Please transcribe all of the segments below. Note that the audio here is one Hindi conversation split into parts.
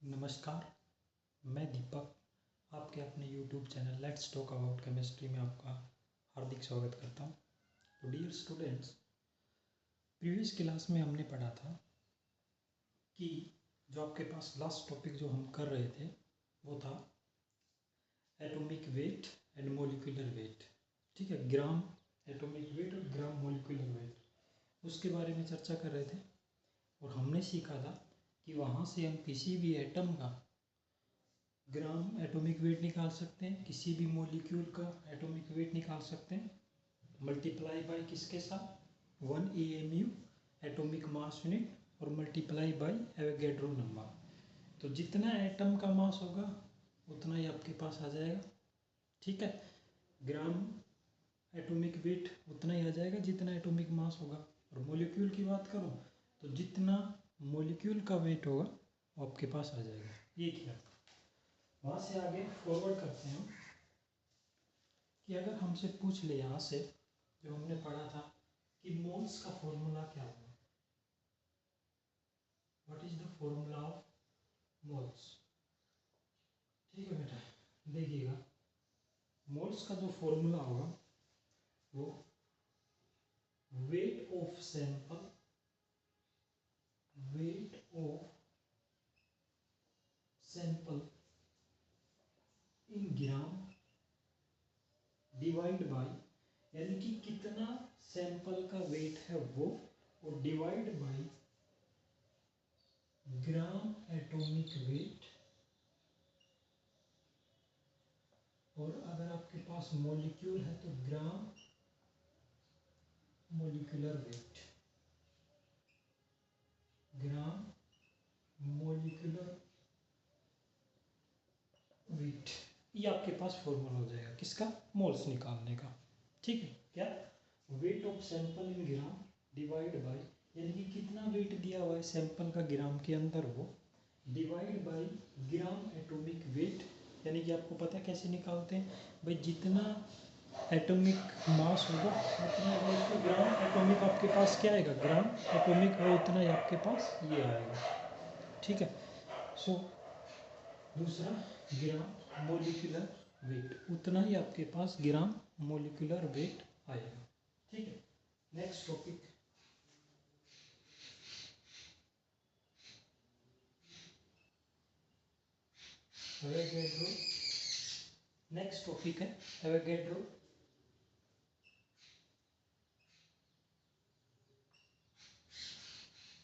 नमस्कार, मैं दीपक आपके अपने YouTube channel let's talk about chemistry में आपका हार्दिक स्वागत करता हूँ। तो डियर स्टूडेंट्स, प्रीवियस क्लास में हमने पढ़ा था कि जो आपके पास लास्ट टॉपिक जो हम कर रहे थे वो था atomic weight and molecular weight. ठीक है, ग्राम एटॉमिक वेट और ग्राम मॉलिक्यूलर वेट, उसके बारे में चर्चा कर रहे थे। और हमने सीखा था कि वहाँ से हम किसी भी एटम का ग्राम एटॉमिक वेट निकाल सकते हैं, किसी भी मॉलिक्यूल का एटॉमिक वेट निकाल सकते हैं, मल्टीप्लाई बाय किसके साथ 1 AMU एटॉमिक मास यूनिट और मल्टीप्लाई बाय एवोगैड्रो नंबर। तो जितना एटम का मास होगा उतना ही आपके पास आ जाएगा। ठीक है, ग्राम एटॉमिक वेट उतना ही आ जाएगा जितना एटॉमिक मास होगा। और मॉलिक्यूल की बात करूँ तो जितना मॉलिक्यूल का वेट होगा वो आपके पास आ जाएगा। ये क्या, वहाँ से आगे फॉरवर्ड करते हैं कि अगर हमसे पूछ ले यहाँ से जो हमने पढ़ा था कि मोल्स का फॉर्मूला क्या होगा, what is the formula of moles. ठीक है बेटा, देखिएगा मोल्स का जो फॉर्मूला होगा वो weight of sample, weight of sample in gram divide by, यानी कि कितना सैंपल का वेट है वो, और divide by gram atomic weight. और अगर आपके पास मॉलिक्यूल है तो gram molecular weight, gram molecular weight. ये आपके पास फॉर्मूला हो जाएगा किसका, मोल्स निकालने का। ठीक है, क्या weight of sample in gram divide by, यानी कि कितना वेट दिया हुआ है सैंपल का ग्राम के अंदर वो, divide by gram atomic weight. यानी कि आपको पता है कैसे निकालते हैं भाई, जितना एटॉमिक मास होगा उतना वेट तो ग्राम एटॉमिक आपके पास क्या आएगा, ग्राम एटॉमिक है उतना ही आपके पास ये आएगा। ठीक है, सो दूसरा ग्राम मोलिकुलर वेट, उतना ही आपके पास ग्राम मोलिकुलर वेट आएगा। ठीक है, next topic Avogadro. Next topic है एवोगैड्रो।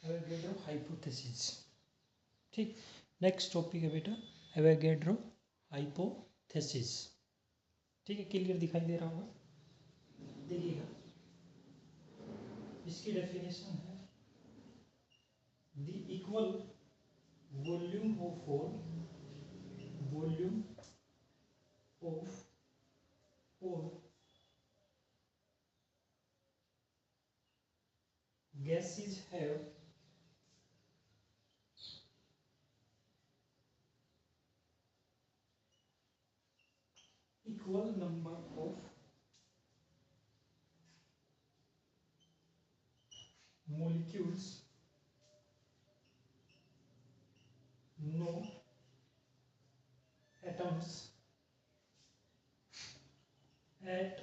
Avogadro hypothesis. ठीक, नेक्स्ट टॉपिक है बेटा एवोगैड्रो हाइपोथेसिस। ठीक है, क्लियर दिखाई दे रहा होगा। देखिएगा इसकी डेफिनेशन है the equal volume of all, volume of all gases have equal number of molecules, no atoms at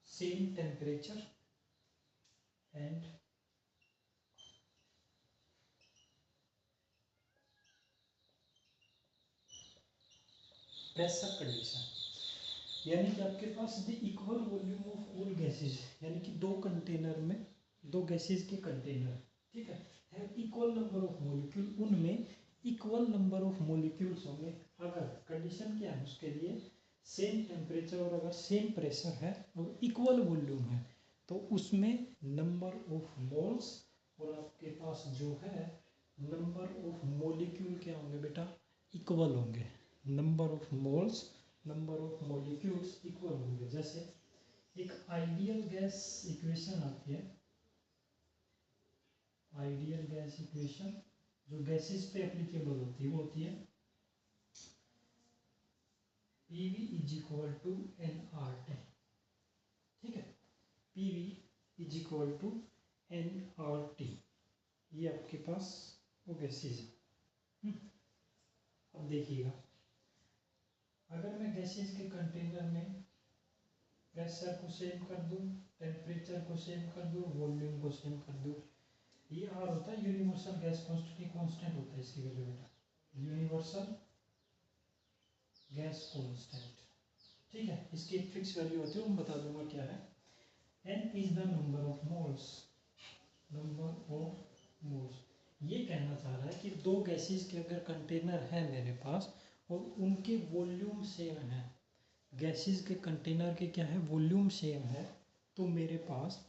same temperature and pressure condition। यानी कि आपके पास the equal volume of all gases, यानी कि दो कंटेनर में दो गैसेज के कंटेनर, ठीक है इक्वल नंबर ऑफ मॉलिक्यूल, उनमें इक्वल नंबर ऑफ मॉलिक्यूल्स होंगे अगर कंडीशन क्या है उसके लिए, सेम टेम्परेचर और अगर सेम प्रेशर है और इक्वल वॉल्यूम है तो उसमें नंबर ऑफ मोल्स और आपके पास जो है नंबर ऑफ मॉलिक्यूल क्या होंगे बेटा, इक्वल होंगे। Number of moles number of molecules equal होंगे। जैसे एक आइडियल गैस इक्वेशन आती है, आइडियल गैस इक्वेशन जो गैसेस पे एप्लीकेबल होती है वो होती है PV is equal to nRT। ठीक है। P V is equal to n R T, ये आपके पास वो गैसेज है। अब देखिएगा, अगर मैं गैसेज के कंटेनर में प्रेशर को सेम कर दूं, टेम्परेचर को सेम कर दूं, वॉल्यूम को सेम कर दूं, ये आर होता है यूनिवर्सल गैस क्वांटिटी, कांस्टेंट होता है इसकी वैल्यू बेटा, यूनिवर्सल गैस कांस्टेंट। ठीक है, इसकी एक फिक्स वैल्यू होती है, मैं बता दूंगा क्या है। N is the number of moles, number of moles. ये कहना चाह रहा है कि दो गैसेस के अगर कंटेनर है मेरे पास और उनके वॉल्यूम सेम है, गैसेस के कंटेनर के क्या है वॉल्यूम सेम है, तो मेरे पास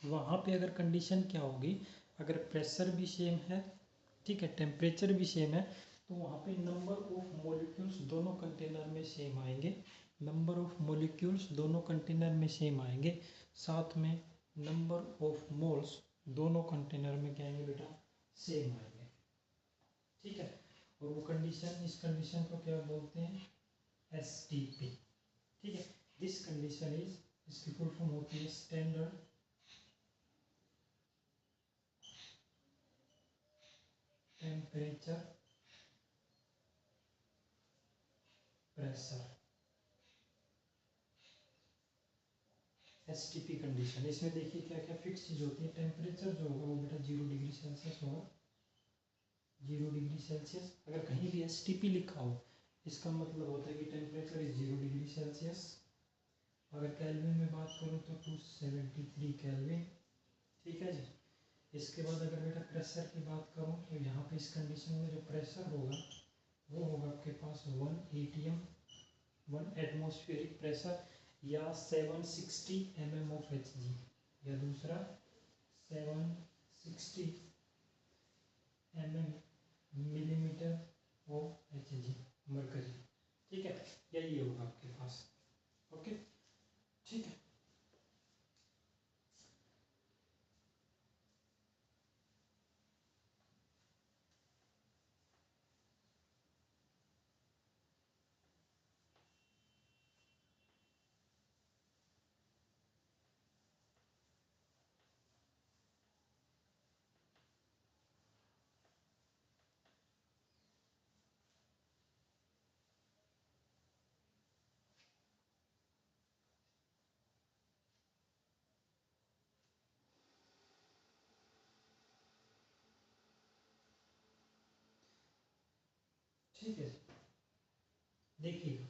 वहाँ पे अगर कंडीशन क्या होगी, अगर प्रेशर भी सेम है, ठीक है, टेम्परेचर भी सेम है, तो वहाँ पे नंबर ऑफ मॉलिक्यूल्स दोनों कंटेनर में सेम आएंगे, नंबर ऑफ मॉलिक्यूल्स दोनों कंटेनर में सेम आएंगे, साथ में नंबर ऑफ मोल्स दोनों कंटेनर में क्या आएंगे बेटा, सेम आएंगे। ठीक है, और वो कंडीशन, इस कंडीशन को क्या बोलते हैं, STP। ठीक है, दिस कंडीशन इज, इसकी फुल फॉर्म होती है standard temperature pressure, STP condition. इसमें देखिए क्या क्या फिक्स चीज होती है, टेम्परेचर जो होगा वो बेटा 0 डिग्री सेल्सियस होगा, 0 डिग्री सेल्सियस। अगर कहीं भी STP लिखा हो इसका मतलब होता है कि टेम्परेचर इज 0 डिग्री सेल्सियस। अगर केल्विन में बात करूँ तो 273 केल्विन। ठीक है जी। इसके बाद अगर बेटा प्रेशर की बात करूँ तो यहाँ पे इस कंडीशन में जो प्रेशर होगा वो होगा आपके पास 1 ATM, 1 एटमॉस्फेरिक प्रेशर, या 760 mm ऑफ Hg, या दूसरा 760 mm millimetre of Hg mercury. ठीक है, यही होगा आपके पास। ओके, ठीक है। ठीक है, देखिए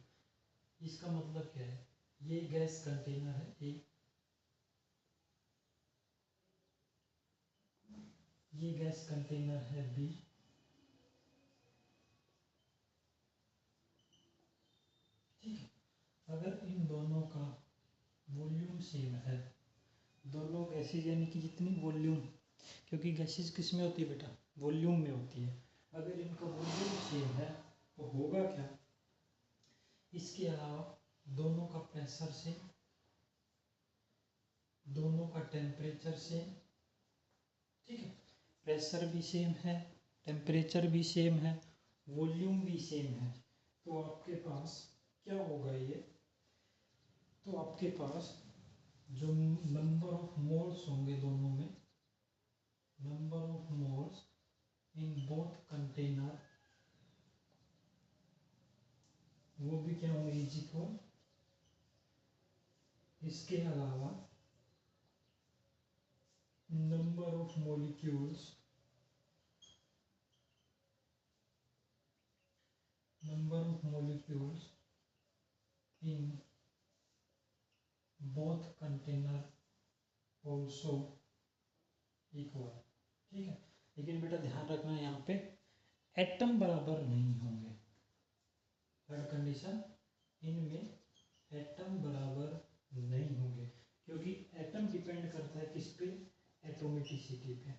इसका मतलब क्या है, ये गैस कंटेनर है ए, ये गैस कंटेनर है बी, ठीक है। अगर इन दोनों का वॉल्यूम सेम है, दोनों गैसेज यानी कि जितनी वॉल्यूम, क्योंकि गैसेज किस में होती है बेटा, वॉल्यूम में होती है, अगर इनका वॉल्यूम सेम है तो होगा क्या, इसके अलावा दोनों का प्रेशर सेम, दोनों का टेम्परेचर सेम। ठीक है, प्रेशर भी सेम है, टेम्परेचर भी सेम है, वॉल्यूम भी सेम है, तो आपके पास क्या होगा ये, तो आपके पास जो नंबर ऑफ मोल्स होंगे दोनों में, number of moles in both container, वो भी क्या होंगे, इज इक्वल, इसके अलावा number of molecules, number of molecules in both container also equal. ठीक है, लेकिन बेटा ध्यान रखना यहाँ पे एटम बराबर नहीं होंगे, थर्ड कंडीशन, इनमें एटम बराबर नहीं होंगे, क्योंकि एटम डिपेंड करता है किस पे, एटोमिसिटी पे,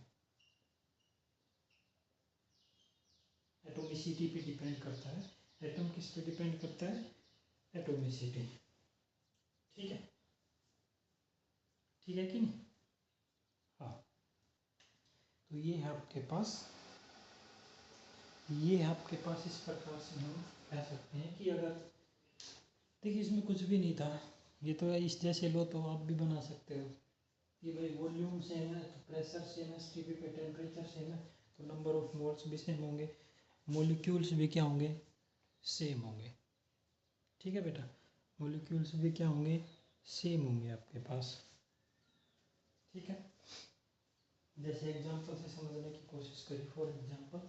एटोमिसिटी पे डिपेंड करता है, एटम किस पे डिपेंड करता है, एटोमिसिटी। ठीक है, ठीक है कि नहीं, हाँ। तो ये है आपके पास, ये है आपके इस प्रकार से हम कह सकते हैं कि अगर देखिए इसमें कुछ भी नहीं था, ये तो इस जैसे लो तो आप भी बना सकते हो कि भाई वॉल्यूम सेम है तो प्रेशर सेम है, स्टीपी पे टेम्परेचर सेम है तो नंबर ऑफ मोल्स भी सेम होंगे, मॉलिक्यूल्स भी क्या होंगे, सेम होंगे। ठीक है बेटा, मॉलिक्यूल्स भी क्या होंगे, सेम होंगे आपके पास। ठीक है, जैसे एग्जांपल से समझने की कोशिश करिए। फॉर एग्जांपल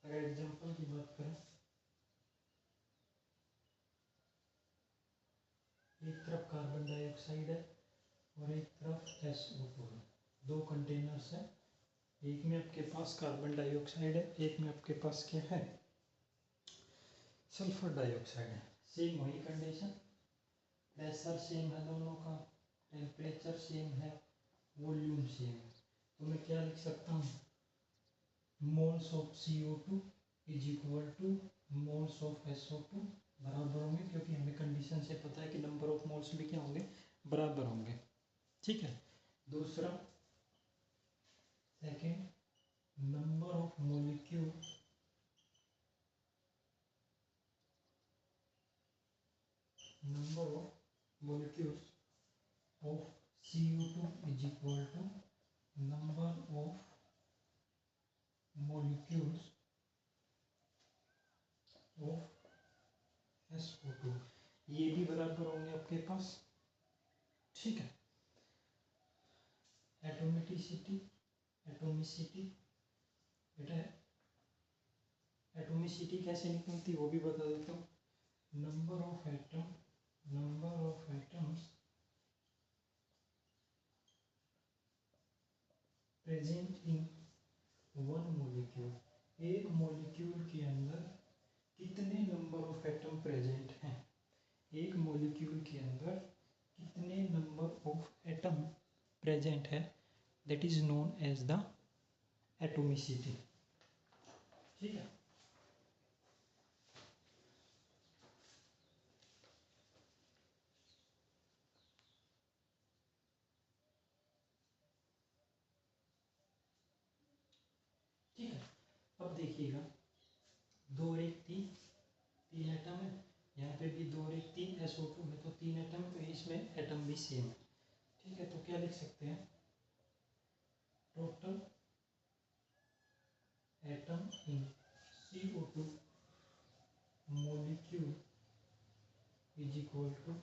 अगर एग्जांपल की बात करें, एक तरफ कार्बन डाइऑक्साइड है और एक तरफ SO2 है, दो कंटेनर्स हैं, एक में आपके पास कार्बन डाइऑक्साइड है, एक में आपके पास क्या है, सल्फर डाइऑक्साइड है। सेम वही कंडीशन, प्रेशर सेम है दोनों का, टेम्परेचर सेम है, वॉल्यूम सेम है। तो मैं क्या लिख सकता हूँ, moles of CO2 is equal two moles of SO2 बराबर होंगे, क्योंकि हमें कंडीशन से पता है कि नंबर ऑफ मोल्स भी क्या होंगे, बराबर होंगे। ठीक है, दूसरा second, number of molecule of CO2 is equal to number of molecules of SO2, ये भी बराबर होंगे आपके पास। ठीक है, एटोमिसिटी बेटा, एटोमिसिटी कैसे निकलती वो भी बता देता हूँ। Number of atoms present in one molecule, एक मॉलिक्यूल के अंदर कितने नंबर ऑफ एटम प्रेजेंट हैं, एक मॉलिक्यूल के अंदर कितने नंबर ऑफ एटम प्रेजेंट है, that is known as the atomicity. ठीक है, ठीक है। अब देखिएगा, दो और एक तीन, तीन एटम है, यहाँ पे भी दो और एक तीन, SO2 में तो तीन एटम, तो इसमें एटम भी सेम है। ठीक है, तो क्या लिख सकते हैं, total atom in CO2 molecule is equal to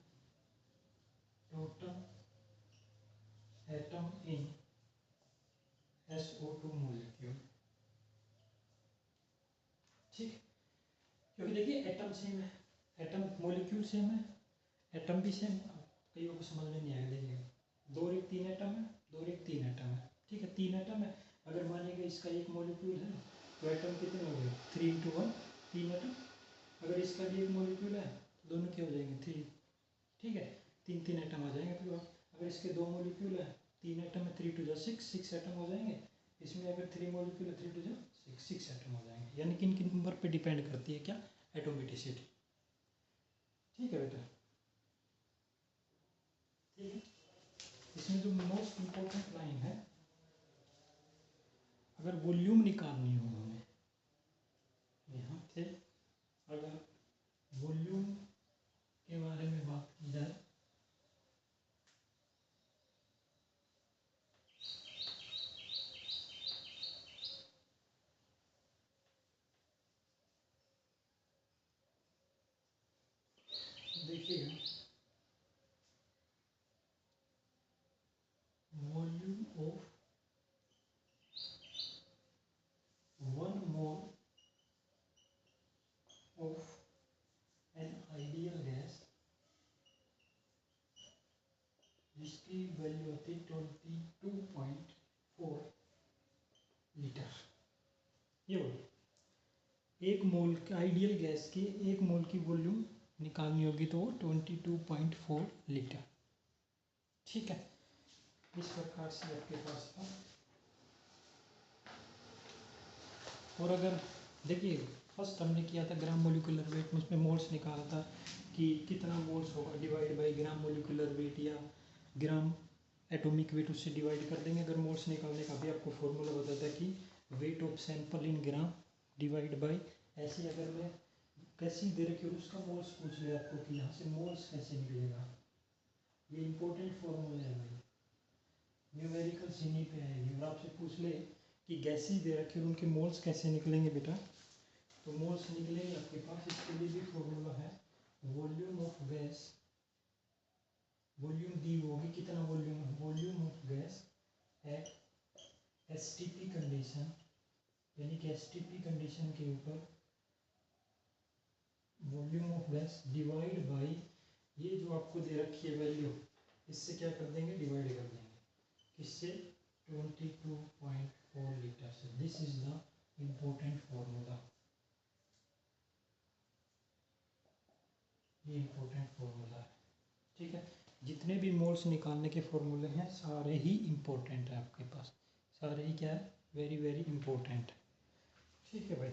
total atom in SO2 molecule। ठीक, क्योंकि देखिए एटम सेम है, एटम मॉलिक्यूल सेम है, एटम भी सेम। कई को समझ में नहीं आएगा, देखिए दो और एक तीन एटम है, दो और एक तीन एटम है। ठीक है, तीन एटम है, अगर मानिएगा इसका एक मॉलिक्यूल है तो एटम कितने हो गए, 3 into 1, तीन एटम। अगर इसका भी एक मॉलिक्यूल है तो दोनों क्या हो जाएंगे, 3। ठीक है, तीन तीन एटम आ जाएंगे। फिर अगर इसके दो मॉलिक्यूल है, तीन एटम है, 3 to 6, 6 एटम हो जाएंगे। इसमें अगर 3 मॉलिक्यूल है, 3 to 6, 6 एटम हो जाएंगे। यानी कि इनकी नंबर पे डिपेंड करती है क्या, एटोमिसिटी। ठीक है बेटा, ठीक है। इसमें जो मोस्ट इम्पोर्टेंट लाइन है, अगर वॉल्यूम निकालनी हो हमें, यहाँ से अगर वॉल्यूम के बारे में बात की जाए, देखिएगा volume of 1 mole of an ideal gas, जिसकी वैल्यू होती है 22.4 लीटर। ये बोलो, एक मोल आइडियल गैस की एक मोल की वॉल्यूम निकालनी होगी तो वो 22.4 लीटर। ठीक है, इस प्रकार से आपके पास था। और अगर देखिए फर्स्ट हमने किया था ग्राम मोलिकुलर वेट में, उसमें मोल्स निकाला था, कि कितना मोल्स होगा divide by gram molecular weight या ग्राम एटॉमिक वेट, उससे डिवाइड कर देंगे। अगर मोल्स निकालने का भी आपको फॉर्मूला बताता है कि weight of sample in gram divide by, ऐसे अगर मैं कैसी दे रखी और उसका मोल्स पूछ ले आपको कि यहाँ से मोल्स कैसे निकलेगा, ये इंपॉर्टेंट फॉर्मूला है भाई, न्यूमेरिकल सीनी पे आएगी। और आपसे पूछ ले कि गैसेज दे रखी और उनके मोल्स कैसे निकलेंगे बेटा, तो मोल्स निकलेंगे आपके पास, इसके लिए भी फॉर्मूला है वॉल्यूम ऑफ गैस, वॉल्यूम दी होगी कितना वॉल्यूम है, volume of gas at STP condition, यानी कि एसटीपी कंडीशन के ऊपर volume of gas divide by ये जो आपको दे रखी है वैल्यू, इससे क्या कर देंगे, डिवाइड कर देंगे, किससे, 22.4 लीटर से। This is the important formula, ये इम्पोर्टेंट फॉर्मूला है। ठीक है, जितने भी मोल्स निकालने के फॉर्मूले हैं सारे ही इम्पोर्टेंट है आपके पास, सारे ही क्या है, वेरी वेरी इम्पोर्टेंट है। ठीक है भाई,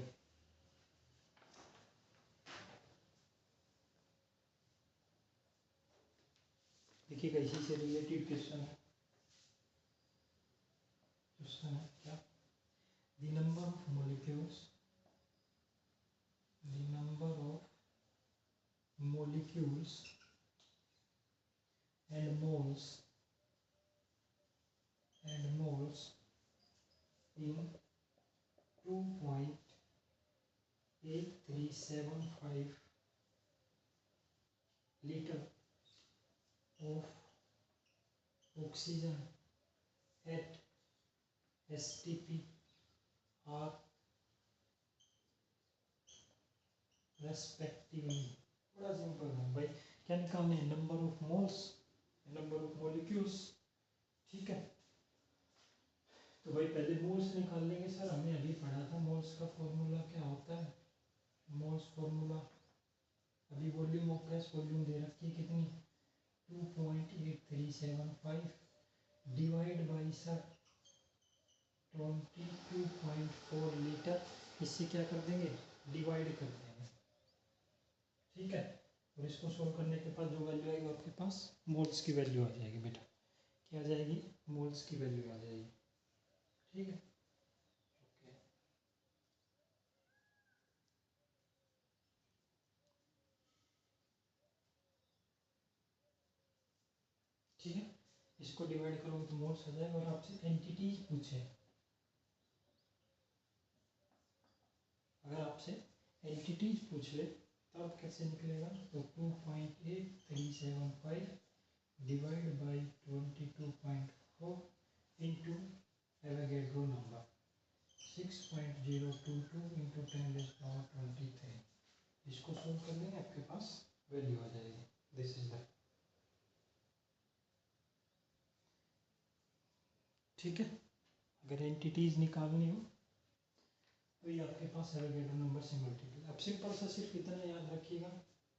देखिएगा इसी से रिलेटेड क्वेश्चन है। क्वेश्चन है क्या, the number of molecules, the number of molecules and moles in 2.8375 liter of oxygen at STP are respectively। बड़ा सिंपल है भाई, क्या निकालना है, number of moles, number of molecules. ठीक है, तो भाई पहले मोल्स निकाल लेंगे। सर हमने अभी पढ़ा था मोल्स का फॉर्मूला क्या होता है, मोल्स फॉर्मूला, अभी वॉल्यूम ऑफ गैस वॉल्यूम दे रखी है कितनी, 2.8375 डिवाइड बाई सर 22.4 लीटर, इससे क्या कर देंगे, डिवाइड कर देंगे। ठीक है, और इसको सोल्व करने के बाद जो वैल्यू आएगी आपके पास मोल्स की वैल्यू आ जाएगी बेटा, क्या आ जाएगी, मोल्स की वैल्यू आ जाएगी। ठीक है, ओके, ठीक है, इसको डिवाइड करोगे तो मोल्स आ जाएगा। और आपसे एंटिटीज पूछे, अगर आपसे एंटिटीज पूछ ले तब कैसे निकलेगा, तो 2.8375 divide by 22.4 into Avogadro number 6.022 into 10⁻23, इसको सोल्व कर लेंगे आपके पास वैल्यू आ जाएगी। दिस इज द, ठीक है, अगर एंटिटीज निकालनी हो तो ये आपके पास एवोगैड्रो नंबर से मल्टीप्लाई। अब सिंपल सा सिर्फ इतना याद रखिएगा,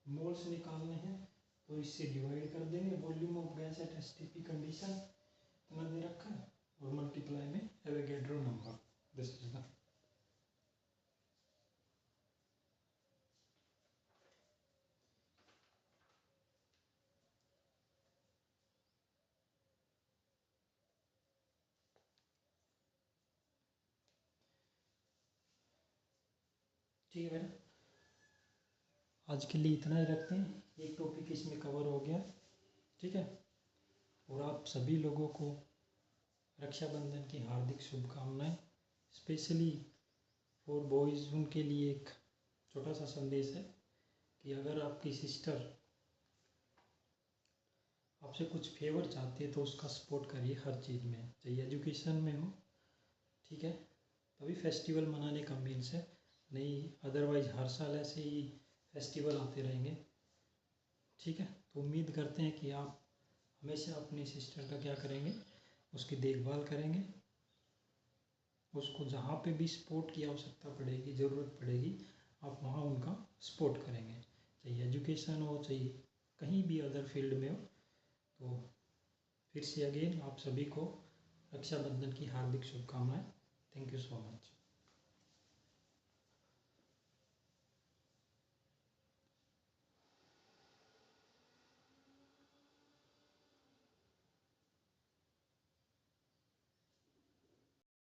मोल्स निकालने हैं तो इससे डिवाइड कर देंगे, volume of gas at STP condition इतना दे रखा है, और मल्टीप्लाई में Avogadro number. This is the, ठीक है बेटा, आज के लिए इतना ही रखते हैं, एक टॉपिक इसमें कवर हो गया। ठीक है, और आप सभी लोगों को रक्षाबंधन की हार्दिक शुभकामनाएं, स्पेशली फॉर बॉयज़, उनके लिए एक छोटा सा संदेश है कि अगर आपकी सिस्टर आपसे कुछ फेवर चाहती है तो उसका सपोर्ट करिए हर चीज़ में, चाहे एजुकेशन में हो। ठीक है, तभी फेस्टिवल मनाने का मीन्स है, नहीं अदरवाइज हर साल ऐसे ही फेस्टिवल आते रहेंगे। ठीक है, तो उम्मीद करते हैं कि आप हमेशा अपनी सिस्टर का क्या करेंगे, उसकी देखभाल करेंगे, उसको जहाँ पे भी सपोर्ट की आवश्यकता पड़ेगी, ज़रूरत पड़ेगी, आप वहाँ उनका सपोर्ट करेंगे, चाहे एजुकेशन हो, चाहे कहीं भी अदर फील्ड में हो। तो फिर से अगेन आप सभी को रक्षाबंधन की हार्दिक शुभकामनाएं। Thank you so much.